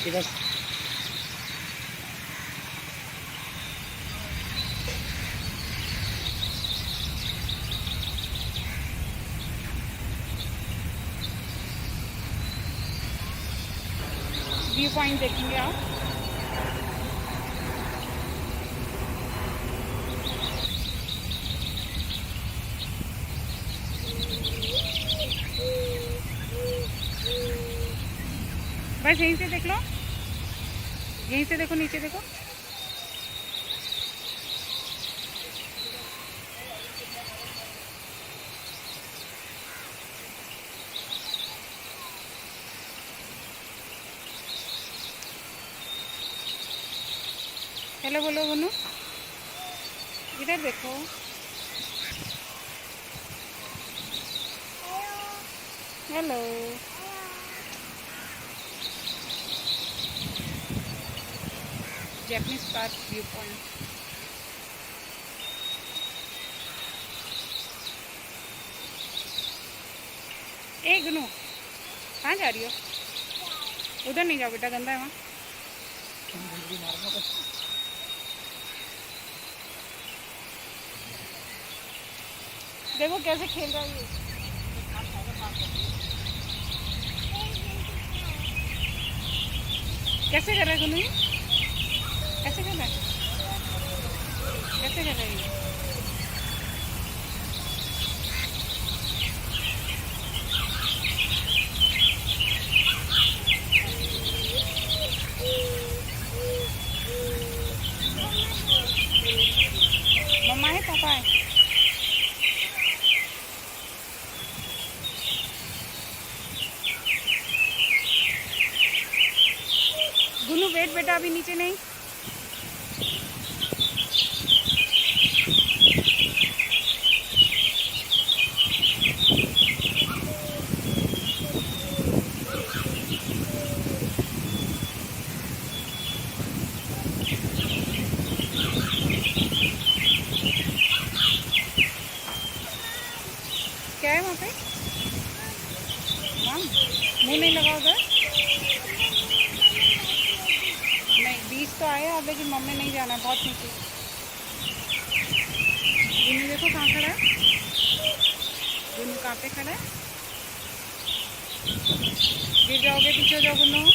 इधर view point देखेंगे आप। बस यहीं से देख लो, यहीं से देखो, नीचे देखो। हेलो बोलो गुनू, इधर देखो। Hello. Japanese park view point. ए गुनू, कहाँ जा रही हो? उधर नहीं जाओ बेटा, गंदा है वहाँ। देखो कैसे खेल रहा है ये। कैसे कर रहा है गुनू? कैसे कर रहा है? कैसे कर रहा है ये? मम्मा है, पापा है? गुनू वेट बेटा, अभी नीचे नहीं। क्या है वहाँ पे? हाँ, मुँह नहीं लगा उधर। नहीं, बीच तो आए आप, लेकिन मम्मी नहीं जाना है, बहुत नीचे। गुनू देखो कहाँ खड़ा है। गुनू कहाँ पे खड़ा है? गिर जाओगे, पीछे हो जाओ गुनू।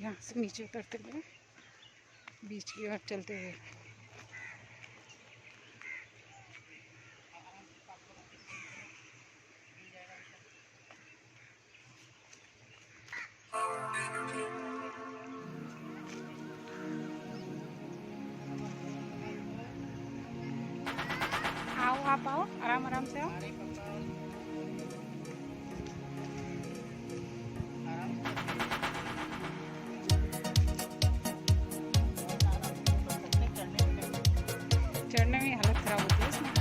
यहाँ से नीचे उतरते हुए बीच की ओर चलते हुए। आओ, आप आओ, आराम आराम से आओ। चढ़ने में हालत खराब होती है इसमें।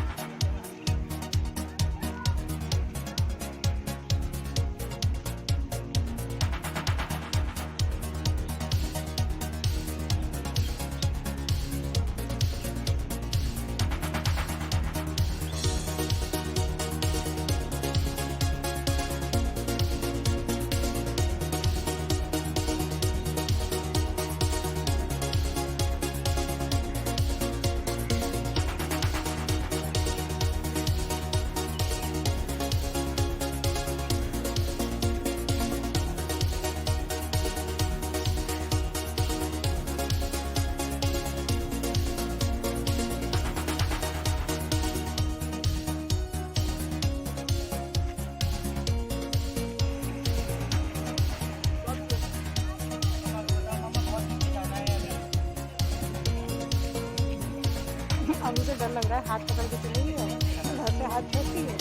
अभी तो डर लग रहा है, हाथ पकड़ के चलेगी घर से हाथ छोड़ती है।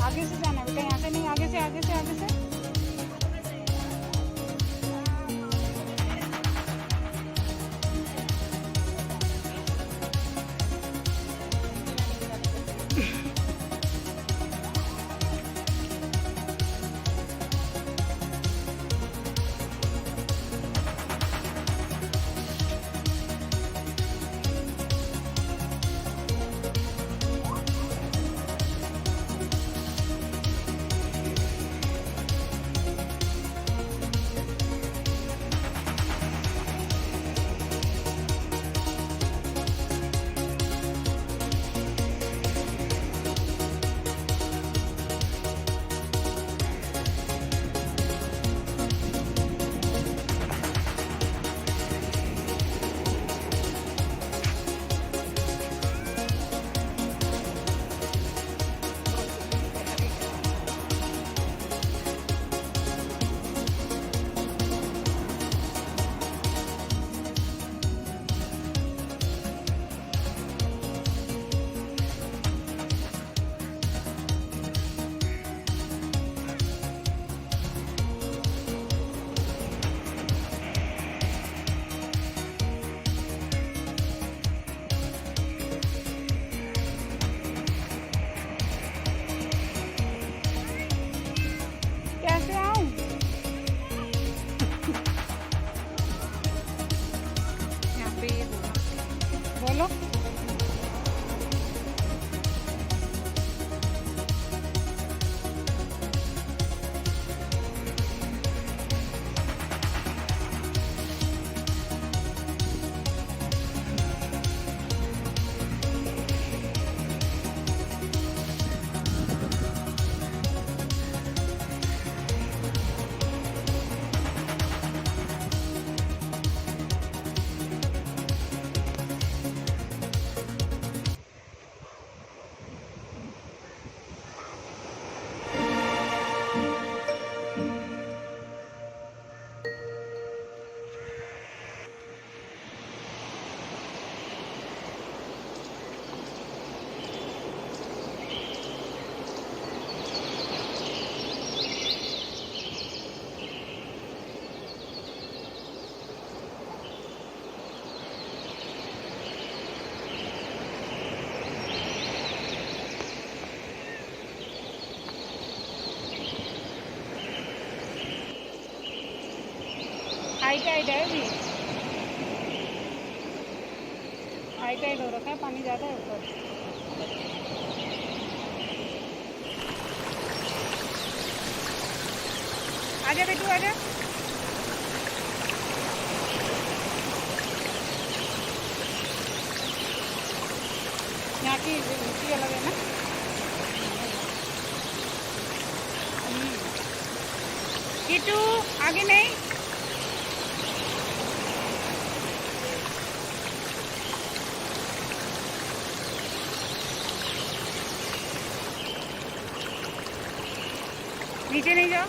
आगे से जाना बेटा, यहाँ से नहीं, आगे से आगे से आगे से। हाई टाइड है अभी, हाई टाइड हो रखा है, पानी ज़्यादा है ऊपर। आजा बेटू आजा। यहाँ की मिट्टी अलग है ना। किटू आगे नहीं। नीचे नहीं जाओ।